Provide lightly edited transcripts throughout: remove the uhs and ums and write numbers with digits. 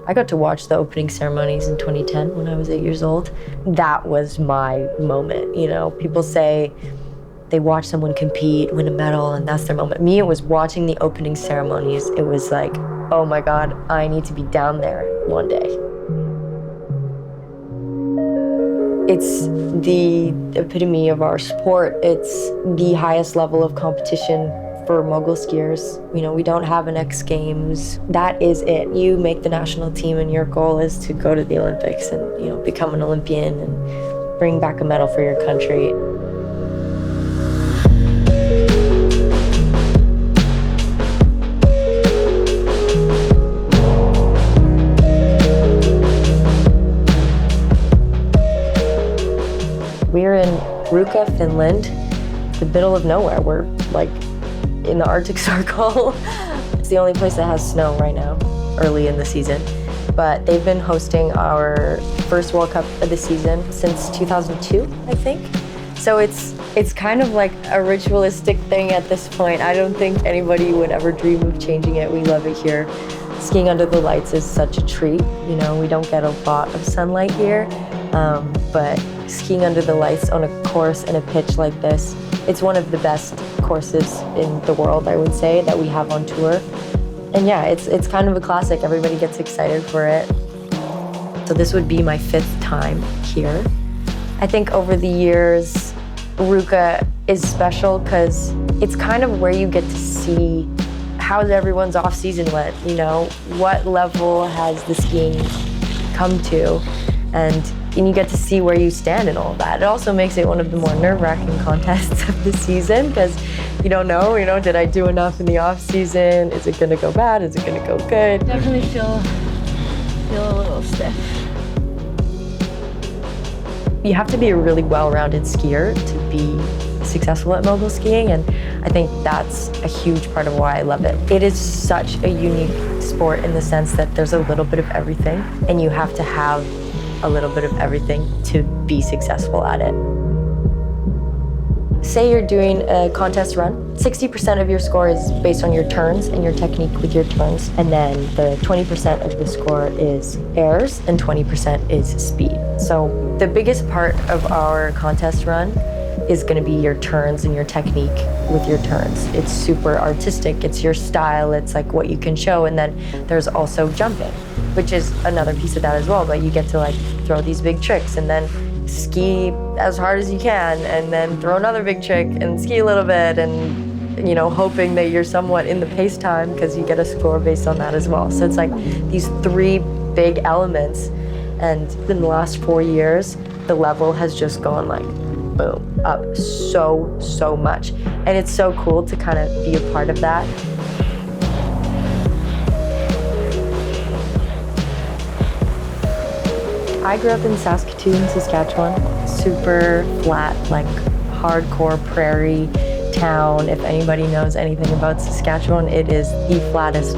I got to watch the opening ceremonies in 2010 when I was 8 years old. That was my moment, you know? People say they watch someone compete, win a medal, and that's their moment. Me, it was watching the opening ceremonies. It was like, oh my God, I need to be down there one day. It's the epitome of our sport. It's the highest level of competition for Mogul skiers. You know, we don't have an X Games. That is it. You make the national team and your goal is to go to the Olympics and, you know, become an Olympian and bring back a medal for your country. We're in Ruka, Finland, the middle of nowhere. We're like in the Arctic Circle. It's the only place that has snow right now, early in the season. But they've been hosting our first World Cup of the season since 2002, I think. So it's kind of like a ritualistic thing at this point. I don't think anybody would ever dream of changing it. We love it here. Skiing under the lights is such a treat. You know, we don't get a lot of sunlight here, but skiing under the lights on a course and a pitch like this, it's one of the best courses in the world, I would say, that we have on tour. And yeah, it's kind of a classic. Everybody gets excited for it. So this would be my 5th time here. I think over the years, Ruka is special because it's kind of where you get to see how everyone's off-season went, you know? What level has the skiing come to? And you get to see where you stand in all of that. It also makes it one of the more nerve-wracking contests of the season because you don't know, did I do enough in the off-season? Is it gonna go bad? Is it gonna go good? Definitely feel a little stiff. You have to be a really well-rounded skier to be successful at mogul skiing, and I think that's a huge part of why I love it. It is such a unique sport in the sense that there's a little bit of everything, and you have to have a little bit of everything to be successful at it. Say you're doing a contest run, 60% of your score is based on your turns and your technique with your turns, and then the 20% of the score is airs and 20% is speed. So the biggest part of our contest run is going to be your turns and your technique with your turns. It's super artistic, it's your style, it's like what you can show, and then there's also jumping, which is another piece of that as well, but you get to like throw these big tricks and then ski as hard as you can and then throw another big trick and ski a little bit and, hoping that you're somewhat in the pace time because you get a score based on that as well. So it's like these 3 big elements, and in the last 4 years, the level has just gone like boom, up so much. And it's so cool to kind of be a part of that. I grew up in Saskatoon, Saskatchewan. Super flat, like hardcore prairie town. If anybody knows anything about Saskatchewan, it is the flattest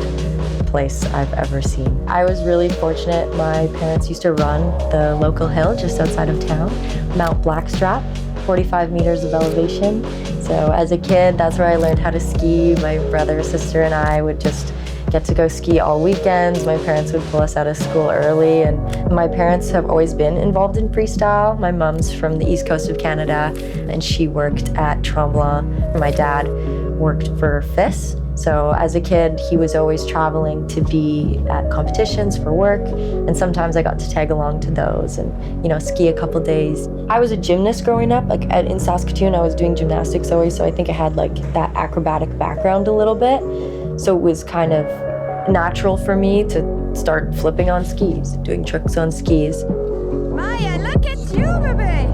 place I've ever seen. I was really fortunate. My parents used to run the local hill just outside of town, Mount Blackstrap, 45 meters of elevation. So as a kid, that's where I learned how to ski. My brother, sister, and I would just get to go ski all weekends. My parents would pull us out of school early, and my parents have always been involved in freestyle. My mom's from the east coast of Canada, and she worked at Tremblant. My dad worked for FIS. So as a kid, he was always traveling to be at competitions for work, and sometimes I got to tag along to those and, ski a couple days. I was a gymnast growing up. In Saskatoon, I was doing gymnastics always, so I think I had that acrobatic background a little bit. So it was kind of natural for me to start flipping on skis, doing tricks on skis. Maïa, look at you, baby!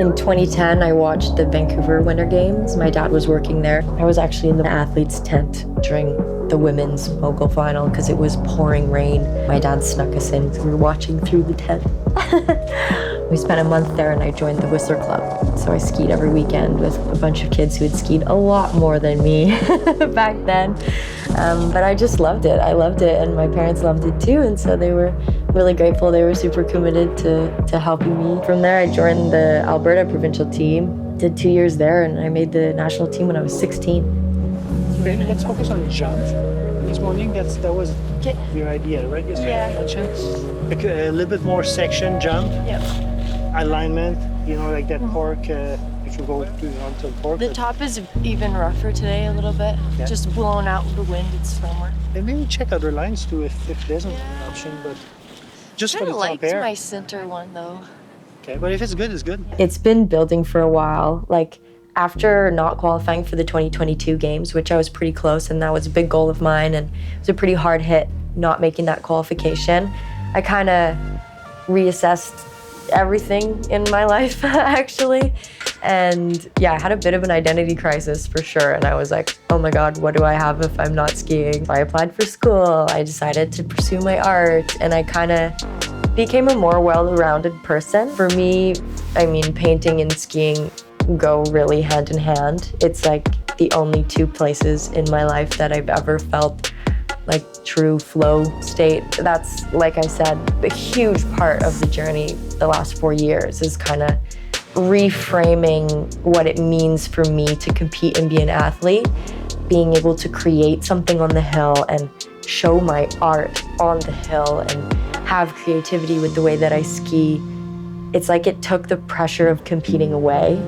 In 2010, I watched the Vancouver Winter Games. My dad was working there. I was actually in the athletes' tent during the women's mogul final because it was pouring rain. My dad snuck us in. We were watching through the tent. We spent a month there and I joined the Whistler Club. So I skied every weekend with a bunch of kids who had skied a lot more than me back then. But I just loved it. I loved it, and my parents loved it too. And so they were really grateful. They were super committed to helping me. From there, I joined the Alberta provincial team, did 2 years there, and I made the national team when I was 16. Okay, let's focus on jump this morning. That was Okay. your idea, right? Yesterday Yeah. you mentioned. Like a little bit more section jump, Yep. alignment, like that pork, if you go onto the pork. The top is even rougher today a little bit. Yeah. Just blown out with the wind. It's firmer. And maybe check other lines too if there's an option, but just I for the top liked air. my center one though. Okay, but if it's good, it's good. It's been building for a while. Like, after not qualifying for the 2022 games, which I was pretty close, and that was a big goal of mine, and it was a pretty hard hit not making that qualification, I kind of reassessed everything in my life, actually. And yeah, I had a bit of an identity crisis for sure. And I was like, oh my God, what do I have if I'm not skiing? So I applied for school. I decided to pursue my art, and I kind of became a more well-rounded person. For me, I mean, painting and skiing go really hand in hand. It's like the only two places in my life that I've ever felt like true flow state. That's, like I said, a huge part of the journey the last 4 years is kind of reframing what it means for me to compete and be an athlete, being able to create something on the hill and show my art on the hill and have creativity with the way that I ski. It's like it took the pressure of competing away.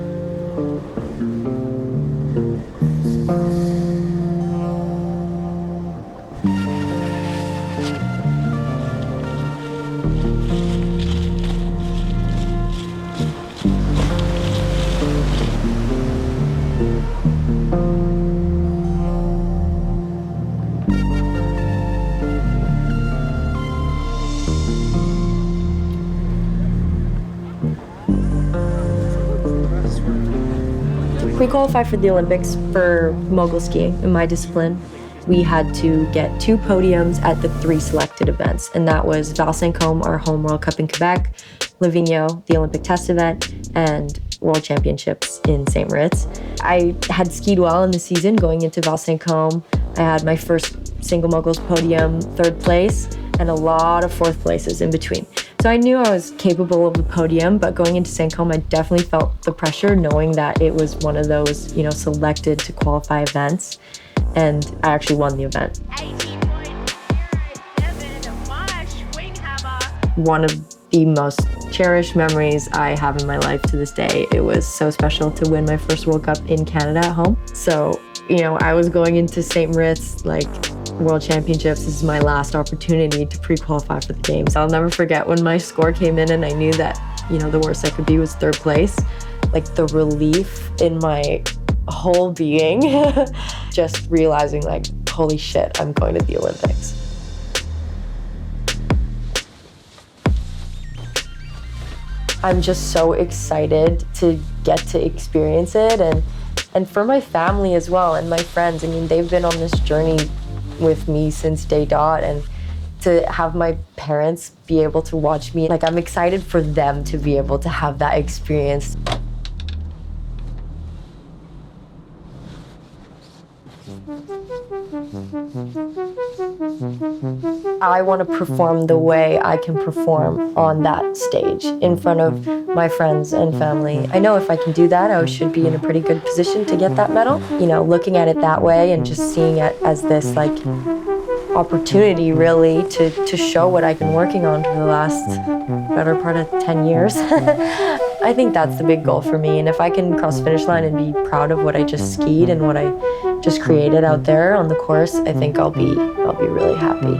We qualified for the Olympics for mogul skiing in my discipline. We had to get 2 podiums at the 3 selected events, and that was Val-Saint-Côme, our home World Cup in Quebec, Livigno, the Olympic test event, and World Championships in St. Moritz. I had skied well in the season going into Val-Saint-Côme. I had my first single moguls podium, 3rd place, and a lot of 4th places in between. So I knew I was capable of the podium, but going into Saint-Côme, I definitely felt the pressure knowing that it was one of those, selected to qualify events. And I actually won the event. 18.087, Maïa Schwinghammer. One of the most cherished memories I have in my life to this day. It was so special to win my first World Cup in Canada at home. So, I was going into St. Moritz, World Championships. This is my last opportunity to pre-qualify for the games. I'll never forget when my score came in and I knew that, the worst I could be was 3rd place. The relief in my whole being, just realizing holy shit, I'm going to the Olympics. I'm just so excited to get to experience it, and for my family as well, and my friends. I mean, they've been on this journey with me since day dot, and to have my parents be able to watch me, I'm excited for them to be able to have that experience. I want to perform the way I can perform on that stage in front of my friends and family. I know if I can do that, I should be in a pretty good position to get that medal. Looking at it that way and just seeing it as this opportunity really to show what I've been working on for the last better part of 10 years. I think that's the big goal for me. And if I can cross the finish line and be proud of what I just skied and what I just created out there on the course, I think I'll be really happy.